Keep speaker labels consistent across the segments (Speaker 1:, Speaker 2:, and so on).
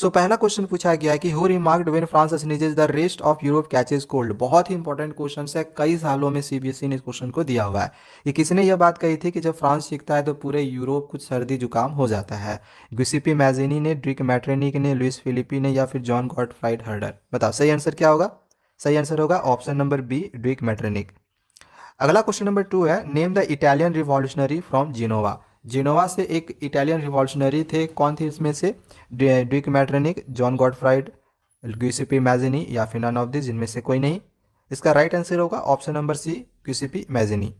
Speaker 1: पहला क्वेश्चन पूछा गया है कि who remarked when France sneezes the rest of Europe catches cold. बहुत ही इंपॉर्टेंट क्वेश्चन है, कई सालों में सीबीएसई ने इस क्वेश्चन को दिया हुआ है। ये किसने यह बात कही थी कि जब फ्रांस सीखता है तो पूरे यूरोप कुछ सर्दी जुकाम हो जाता है। ग्युसिपी मैजिनी ने, ड्रिक मैट्रेनिक ने, लुइस फिलिपी ने, या फिर जॉन गॉटफ्राइड हर्डर। बताओ सही आंसर क्या होगा। सही आंसर होगा option number B, Dirk Metternich. अगला क्वेश्चन नंबर 2 है, name the Italian revolutionary from Genoa. Genoa से एक इटालियन रिवॉल्यूशनरी थे, कौन थे इसमें से। Dirk Metternich, John Gottfried, Giuseppe Mazzini, या फिर नन ऑफ दिस, जिनमें से कोई नहीं। इसका राइट आंसर होगा option number C, Giuseppe Mazzini.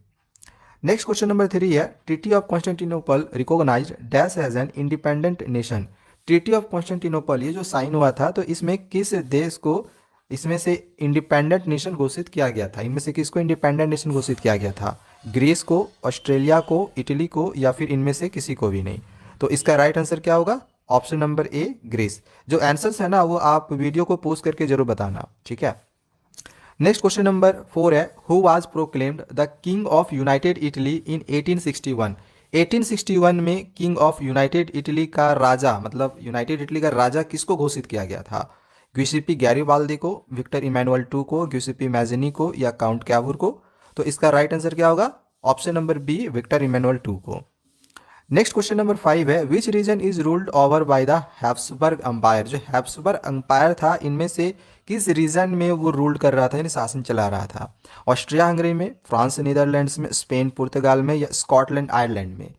Speaker 1: Next question number 3 है, treaty of Constantinople recognised dash as an independent nation. Treaty of Constantinople ये जो साइन हुआ था, तो इसमें किस देश को इसमें से इंडिपेंडेंट नेशन घोषित किया गया था। इनमें से किसको इंडिपेंडेंट नेशन घोषित किया गया था। ग्रीस को, ऑस्ट्रेलिया को, इटली को, या फिर इनमें से किसी को भी नहीं। तो इसका राइट आंसर क्या होगा, ऑप्शन नंबर ए, ग्रीस। जो आंसर्स है ना वो आप वीडियो को पोस्ट करके जरूर बताना, ठीक है। नेक्स्ट क्वेश्चन नंबर 4 है, who was proclaimed the king of United Italy इन 1861। 1861 में किंग ऑफ यूनाइटेड इटली का राजा, मतलब यूनाइटेड इटली का राजा किसको घोषित किया गया था। ग्यूसिपी गैरिबाल्दी को, विक्टर इमैनुअल टू को, ग्यूसिपी मैजिनी को, या काउंट कैवुर को। तो इसका राइट आंसर क्या होगा, option number B, Victor Emmanuel two को। नेक्स्ट क्वेश्चन नंबर 5 है, which region is ruled over by the Habsburg empire. जो हैब्सबर्ग अंपायर था, इनमें से किस रीजन में वो रूल्ड कर रहा था, यानी शासन चला रहा था। ऑस्ट्रिया हंगरी में, फ्रांस नीदरलैंड्स में, स्पेन पुर्तगाल में, या स्कॉटलैंड आयरलैंड में।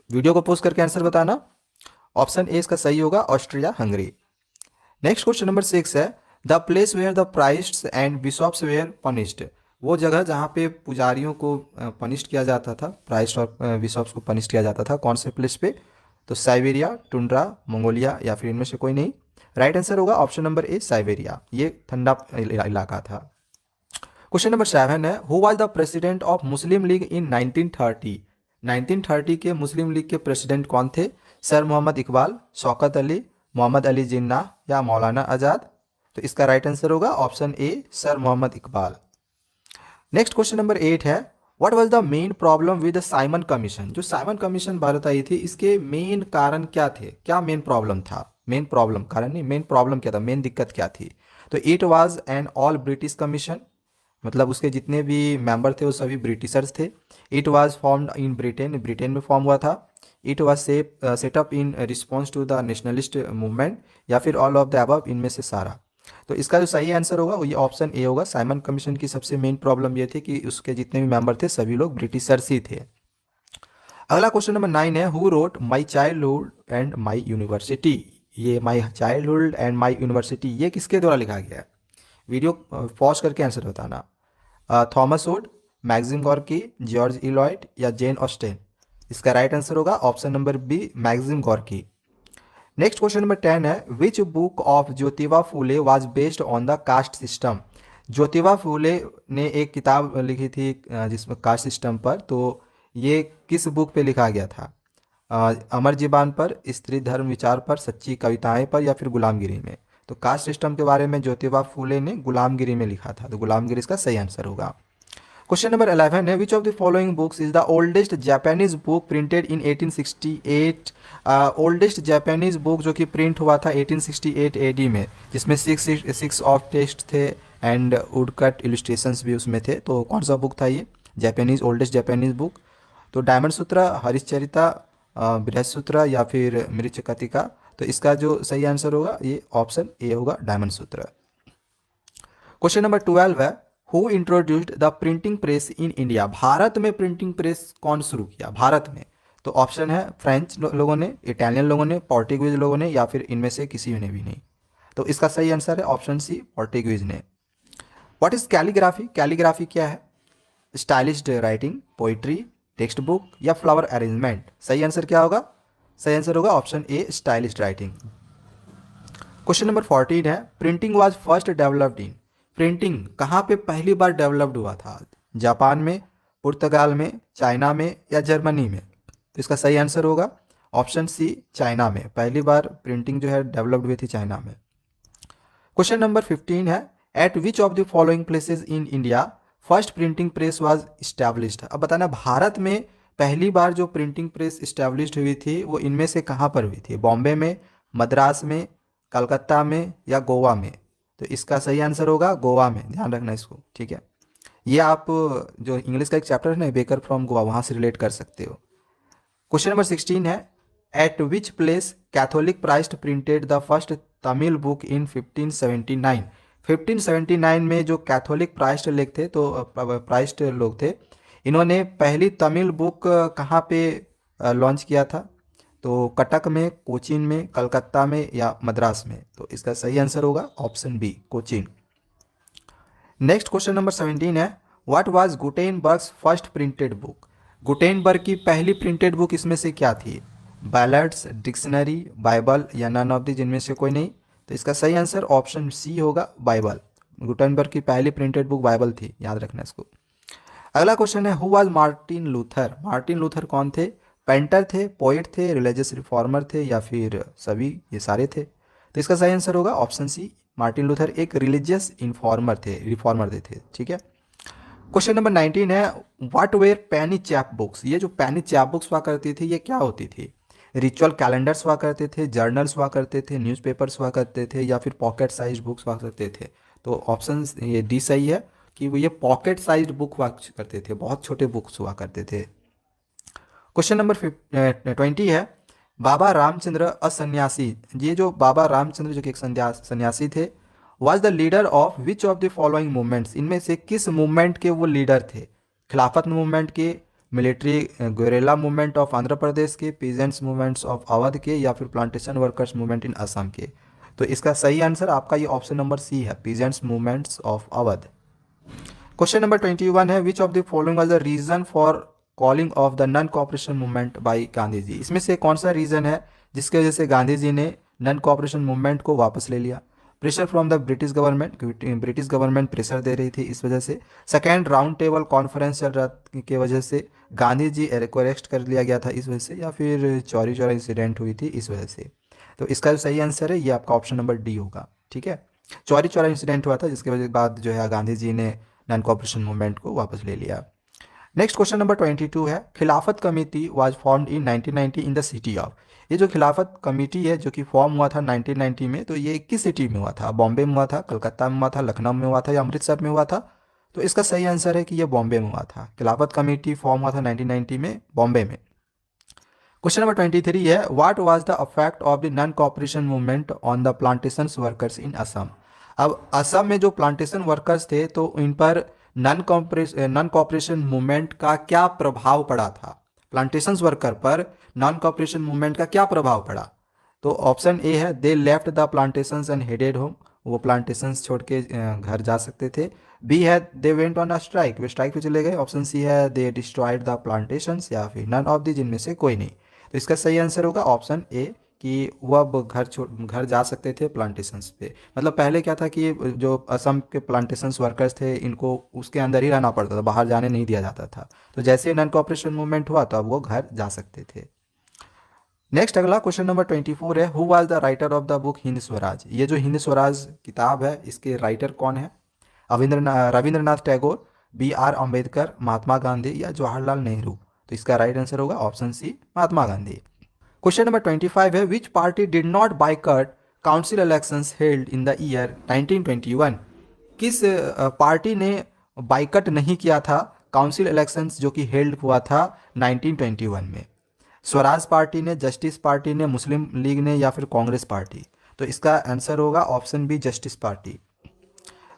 Speaker 1: वीडियो को पोस्ट करके आंसर बताना। ऑप्शन ए इसका सही होगा, Austria Hungary. Next question number 6 है, the place where the priests and bishops were punished. वो जगह जहाँ पे पुजारियों को पनिश्ड किया जाता था, प्राइस्ट और बिशॉप्स को पनिश्ड किया जाता था, कौन से प्लेस पे। तो साइबेरिया, टुंड्रा, मंगोलिया, या फिर इनमें से कोई नहीं। राइट आंसर होगा ऑप्शन नंबर ए, साइबेरिया। ये ठंडा इलाका था। क्वेश्चन नंबर 7 है, who was the president of Muslim League in 1930। 1930 के मुस्लिम लीग के प्रेसिडेंट कौन थे। सर मोहम्मद इकबाल, शौकत अली, मोहम्मद अली जिन्ना, या मौलाना आज़ाद। तो इसका राइट आंसर होगा option A, Sir Mohammad Iqbal. Next question number 8 है, what was the main problem with the Simon commission. जो साइमन कमीशन भारत आई थी, इसके मेन कारण क्या थे, क्या मेन प्रॉब्लम था। मेन प्रॉब्लम, कारण नहीं, मेन प्रॉब्लम क्या था, मेन दिक्कत क्या थी। तो it was an all British commission, मतलब उसके जितने भी मेंबर थे वो सभी ब्रिटिशर्स थे। It was formed in Britain, Britain में फॉर्म हुआ था। It was set up in response to the nationalist movement, या फिर ऑल ऑफ द अबव, इनमें से सारा। तो इसका जो सही आंसर होगा वो ये ऑप्शन ए होगा। साइमन कमीशन की सबसे मेन प्रॉब्लम ये थी कि उसके जितने भी मेंबर थे सभी लोग ब्रिटिशर्स ही थे। अगला क्वेश्चन नंबर 9 है, who wrote my childhood and my university. ये my childhood and my university ये किसके द्वारा लिखा गया है। वीडियो पॉज करके आंसर बताना। Thomas Wood, Maxim Gorky, George Eliot, या जेन ऑस्टेन। इसका राइट आंसर होगा option number B, Maxim Gorky. Next question number 10 है, which book of Jyotiba Phule was based on the caste system. Jyotiba Phule ने एक किताब लिखी थी जिसमें कास्ट सिस्टम पर, तो ये किस बुक पे लिखा गया था। अमर जीबान पर, स्त्री धर्म विचार पर, सच्ची कविताएं पर, या फिर गुलामगिरी में। तो कास्ट सिस्टम के बारे में ज्योतिबा फूले ने गुलामगिरी में लिखा था, तो गुलामगिरी इसका सही आंसर होगा। क्वेश्चन नंबर 11 है, which of the following books is the oldest Japanese book printed in 1868। Oldest Japanese book जो कि प्रिंट हुआ था 1868 एडी में, जिसमें सिक्स ऑफ टेक्स्ट थे एंड वुडकट इलस्ट्रेशंस भी उसमें थे। तो कौन सा बुक था ये जापानीज, ओल्डेस्ट जापानीज बुक। तो डायमंड सूत्र, हरिश्चरिता, बृहस्सूत्र, या फिर मृच्छकटिका। तो इसका जो सही आंसर होगा ये ऑप्शन ए होगा, डायमंड सूत्र। क्वेश्चन नंबर 12 है, who introduced the printing press in India. Bharat में प्रिंटिंग प्रेस कौन शुरू किया भारत में। तो ऑप्शन है फ्रेंच लोगों ने, इटालियन लोगों ने, पोर्टुगीज लोगों ने, या फिर इनमें से किसी ने भी नहीं। तो इसका सही आंसर है ऑप्शन सी, पोर्टुगीज ने। What is calligraphy. कैलीग्राफी क्या है। Stylish writing, poetry, text book, या फ्लावर अरेंजमेंट। सही आंसर क्या होगा, सही आंसर होगा ऑप्शन ए, स्टाइलिश राइटिंग। क्वेश्चन नंबर 14 है, printing was first developed in. Printing कहाँ पे पहली बार डेवलप्ड हुआ था। जापान में, पुर्तगाल में, चाइना में, या जर्मनी में। तो इसका सही आंसर होगा ऑप्शन सी, चाइना में। पहली बार प्रिंटिंग जो है डेवलप्ड हुई थी चाइना में। क्वेश्चन नंबर 15 है, eight which of the following places in India first printing press was established. अब बताना भारत में पहली बार जो प्रिंटिंग प्रेस इस्टेब्लिश्ड हुई थी वो इनमें से कहाँ पर हुई थी। बॉम्बे में, मद्रास में, कलकत्ता में या गोवा में? तो इसका सही आंसर होगा गोवा में, ध्यान रखना इसको, ठीक है। ये आप जो इंग्लिश का एक चैप्टर है ना, बेकर फ्रॉम गोवा, वहाँ से रिलेट कर सकते हो। क्वेश्चन नंबर 16 है, eight which place Catholic priest printed the first Tamil book in 1579? 1579 में जो कैथोलिक प्राइस्ट लेख थे, तो प्राइस्ट लोग थे, इन्होंने पहली तमिल बुक कहाँ पे लॉन्च किया था? तो कटक में, कोचीन में, कलकत्ता में या मद्रास में? तो इसका सही आंसर होगा option B, Cochin. Next question number 17 है, what was Gutenberg's first printed book? Gutenberg की पहली प्रिंटेड बुक इसमें से क्या थी? बैलड्स, डिक्शनरी, बाइबल या नन ऑफ दी, जिनमें से कोई नहीं? तो इसका सही आंसर ऑप्शन सी होगा, बाइबल। गुटेनबर्ग की पहली प्रिंटेड बुक बाइबल थी, याद रखना इसको। अगला क्वेश्चन है, who was Martin Luther? Martin Luther कौन थे? पेंटर थे, पोइट थे, रिलीजियस रिफॉर्मर थे या फिर सभी, ये सारे थे? तो इसका सही आंसर होगा ऑप्शन सी, मार्टिन लूथर एक रिलीजियस इन्फॉर्मर थे, रिफॉर्मर थे, ठीक है। क्वेश्चन नंबर 19 है, what were penny chapbooks? ये जो पेनी चैप बुक्स हुआ करती थी, ये क्या होती थी? रिचुअल कैलेंडर्स हुआ करते थे, जर्नल्स हुआ करते थे, न्यूज़पेपर्स हुआ करते थे या फिर पॉकेट साइज बुक्स हुआ करते थे? तो ऑप्शन ये डी सही है कि वो ये पॉकेट साइज बुक हुआ करते थे, बहुत छोटे बुक्स हुआ करते थे। क्वेश्चन नंबर 20 है, बाबा रामचंद्र असन्यासी, ये जो बाबा रामचंद्र जो कि एक सन्यासी थे, was the leader of which of the following movements? इनमें से किस मूवमेंट के वो लीडर थे? खिलाफत मूवमेंट के, military गुएरिला movement of Andhra Pradesh के, पीजेंट्स मूवमेंट्स ऑफ अवध के या फिर plantation workers movement in Assam के? तो इसका सही आंसर आपका ये ऑप्शन नंबर सी है, peasants movements of Awadh. Question number 21 है, which of the following was the reason for calling off the non cooperation movement by Gandhi ji? इसमें से कौन सा रीजन है जिसकी वजह से गांधी जी ने नन कॉपरेशन मूवमेंट को वापस ले लिया? Pressure from the British government, क्योंकि ब्रिटिश गवर्नमेंट प्रेशर दे रही थी इस वजह से। सेकेंड, राउंड टेबल कॉन्फ्रेंस चल रहा की वजह से गांधी जी को अरेस्ट कर लिया गया था इस वजह से, या फिर चौरी चौरा इंसिडेंट हुई थी इस वजह से? तो इसका जो सही आंसर है ये आपका ऑप्शन नंबर डी होगा, ठीक है। चौरी चौरा इंसिडेंट हुआ था जिसके वजह बाद जो है गांधी जी ने नॉन कॉपरेशन मूवमेंट को वापस ले लिया। नेक्स्ट क्वेश्चन नंबर 22 है, खिलाफत committee was formed in 1990 in the city of? ये जो खिलाफत कमेटी है जो कि फॉर्म हुआ था 1990 में, तो ये किस सिटी में हुआ था? बॉम्बे में हुआ था, कलकत्ता में हुआ था, लखनऊ में हुआ था या अमृतसर में हुआ था? तो इसका सही आंसर है कि ये बॉम्बे में हुआ था। खिलाफत कमेटी फॉर्म हुआ था 1990 में, बॉम्बे में। क्वेश्चन नंबर 23 है, what was the effect of the non cooperation movement on the plantation workers in Assam? अब असम में जो प्लांटेशन वर्कर्स थे, तो इन पर नॉन कॉपरेशन मूवमेंट का क्या प्रभाव पड़ा था? प्लांटेशन वर्कर पर नॉन कॉपरेशन मूवमेंट का क्या प्रभाव पड़ा? तो ऑप्शन ए है, they left the plantation and headed home, वो प्लांटेशन छोड़ के घर जा सकते थे। बी है, they went on a strike, way strike पे चले गए। ऑप्शन सी है, दे डिस्ट्रॉयड द प्लांटेशन, या फिर नन ऑफ दी, जिनमें से कोई नहीं। तो इसका सही आंसर होगा ऑप्शन ए कि वो अब घर जा सकते थे प्लांटेशंस पे। मतलब पहले क्या था कि जो असम के प्लांटेशंस वर्कर्स थे, इनको उसके अंदर ही रहना पड़ता था, बाहर जाने नहीं दिया जाता था। तो जैसे नॉन कॉपरेशन मूवमेंट हुआ तो अब वो घर जा सकते थे। नेक्स्ट अगला क्वेश्चन नंबर 24 है, who was the writer of the book Hind Swaraj? ये जो हिंद स्वराज किताब है, इसके राइटर कौन है? रविंद्रनाथ टैगोर, बी आर अम्बेडकर, महात्मा गांधी या जवाहरलाल नेहरू? तो इसका राइट आंसर होगा ऑप्शन सी, महात्मा गांधी। क्वेश्चन नंबर 25 है, विच party did not boycott council elections held in the year 1921? किस पार्टी ने बाइकट नहीं किया था काउंसिल इलेक्शंस जो कि हेल्ड हुआ था 1921 में? स्वराज पार्टी ने, जस्टिस पार्टी ने, मुस्लिम लीग ने या फिर कांग्रेस पार्टी? तो इसका आंसर होगा option B, Justice Party.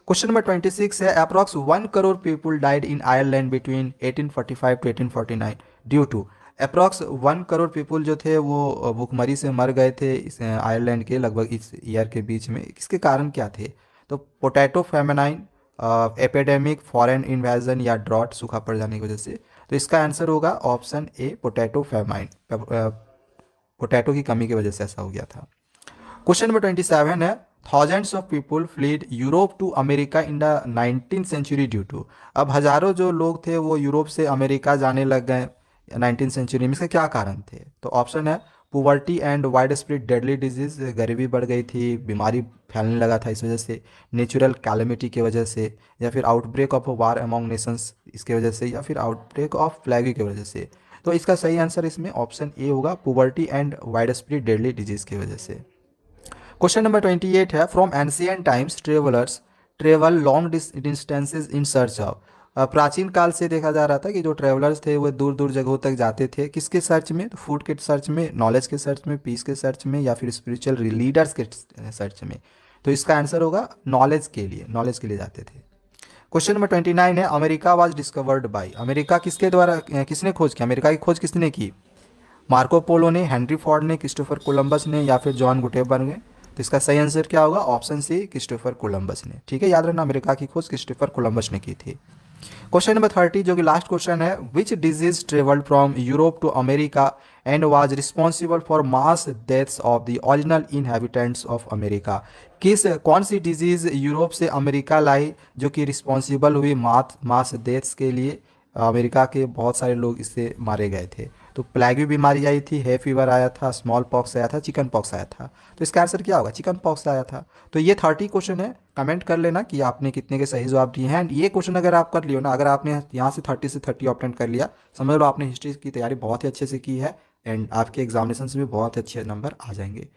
Speaker 1: Question number 26 है, approx 1 crore people died in Ireland between 1845 to 1849 due to? Approx 1 crore people जो थे वो भूखमरी से मर गए थे इस आयरलैंड के लगभग इस ईयर के बीच में। इसके कारण क्या थे? तो potato feminine, epidemic, foreign invasion या ड्रॉट, सूखा पड़ जाने की वजह से? तो इसका आंसर होगा ऑप्शन ए, पोटैटो फेमाइन, पोटैटो की कमी की वजह से ऐसा हो गया था। क्वेश्चन नंबर 27 है, thousands of people fled Europe to America in the 19th century due to? अब हजारों जो लोग थे वो यूरोप से अमेरिका जाने लग गए 19th सेंचुरी में। इसके क्या कारण थे? तो ऑप्शन है, poverty and wide spread deadly disease, गरीबी बढ़ गई थी, बीमारी फैलने लगा था इस वजह से, नेचुरल कैलेमिटी की वजह से, या फिर outbreak of war among Nations इसके वजह से, या फिर आउटब्रेक ऑफ प्लेग की वजह से? तो इसका सही आंसर इसमें ऑप्शन ए होगा, poverty and wide spread deadly disease की वजह से। क्वेश्चन नंबर 28 है, from ancient times travellers travel long distances in search of. प्राचीन काल से देखा जा रहा था कि जो ट्रेवलर्स थे वो दूर दूर जगहों तक जाते थे, किसके सर्च में? तो फूड के सर्च में, नॉलेज के सर्च में, पीस के सर्च में, या फिर स्पिरिचुअल लीडर्स के सर्च में। तो इसका आंसर होगा नॉलेज के लिए जाते थे। क्वेश्चन नंबर 29 है, America was discovered by. America किसके द्वारा किसने खोज की? अमेरिका की खोज किसने की? मार्को पोलो ने, हेनरी फोर्ड ने, क्रिस्टोफर कोलंबस ने, या फिर जॉन गुटेनबर्ग ने? तो इसका सही आंसर क्या होगा? ऑप्शन सी, क्रिस्टोफर कोलंबस ने। ठीक है, याद रखना अमेरिका की खोज क्रिस्टोफर कोलंबस ने की थी। क्वेश्चन नंबर 30 जो कि लास्ट क्वेश्चन है, which disease travelled from Europe to America and was responsible for mass deaths of the original inhabitants of America. कौन सी डिजीज यूरोप से अमेरिका लाई जो कि रिस्पॉन्सिबल हुई मास डेथ्स के लिए? अमेरिका के बहुत सारे लोग इससे मारे गए थे। तो प्लेग बीमारी आई थी, है फीवर आया था, स्मॉल पॉक्स आया था, चिकन पॉक्स आया था। तो इसका आंसर क्या होगा? चिकन पॉक्स आया था। तो ये 30 क्वेश्चन है, कमेंट कर लेना कि आपने कितने के सही जवाब दिए हैं। एंड ये क्वेश्चन अगर आप कर लियो ना, अगर आपने यहाँ से 30 से 30 ऑप्टेंट कर लिया, समझ लो आपने हिस्ट्री की तैयारी बहुत ही अच्छे से की है, एंड आपके एग्जामिनेशन में भी बहुत अच्छे नंबर आ जाएंगे।